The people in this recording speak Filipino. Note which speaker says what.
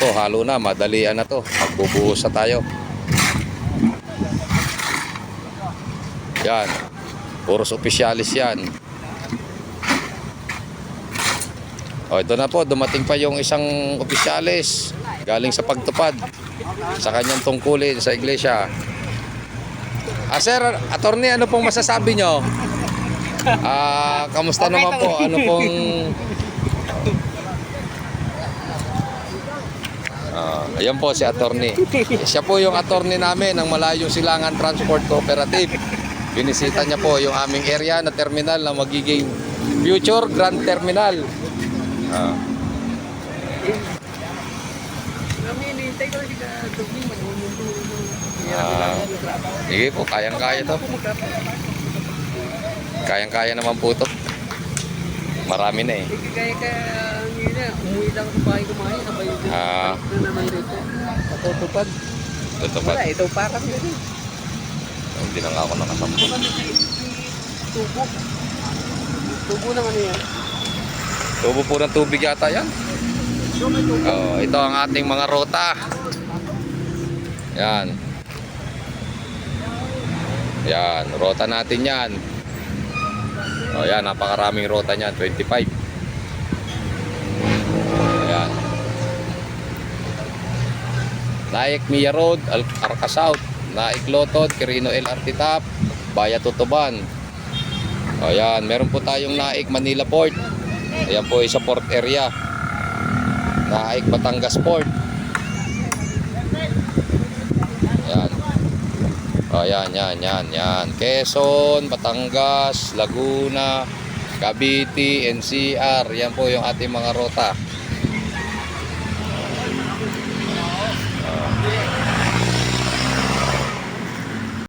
Speaker 1: to, halo na, madalian na to. Magbubuhos na tayo. Yan. Puros opisyalis yan. O, ito na po, dumating pa yung isang opisyalis galing sa pagtupad sa kanyang tungkulin sa iglesia. Sir, attorney, ano pong masasabi nyo? Kamusta naman po? Ano pong... ayan po si attorney. Siya po yung attorney namin ng Malayong Silangan Transport Cooperative. Binisita niya po yung aming area na terminal na magiging future Grand Terminal. Sige po, kayang-kaya to. Kayang-kaya naman po to. Marami na eh.
Speaker 2: Umuwi lang sa bahay kumain, sabay yung na naman dito. Patutupad.
Speaker 1: Tutupad.
Speaker 2: Wala, ito parang yun eh.
Speaker 1: Hindi na nga ako nakasampo.
Speaker 2: Tubo. Tubo ng ano yan?
Speaker 1: Tubo po ng tubig yata yan. Ito ang ating mga rota. Yan. Yan, rota natin yan. Yan, napakaraming rota niyan, 25. Ayan. Naik Mia Road, Arca South, Naik Lotod, Quirino LRT Top, Baya Tutuban. Ayan, meron po tayong Naik Manila Port. Ayan po isa port area. Naik Batangas Port. Ayan. Yan. Quezon, Batangas, Laguna, Cavite, NCR. Yan po yung ating mga rota.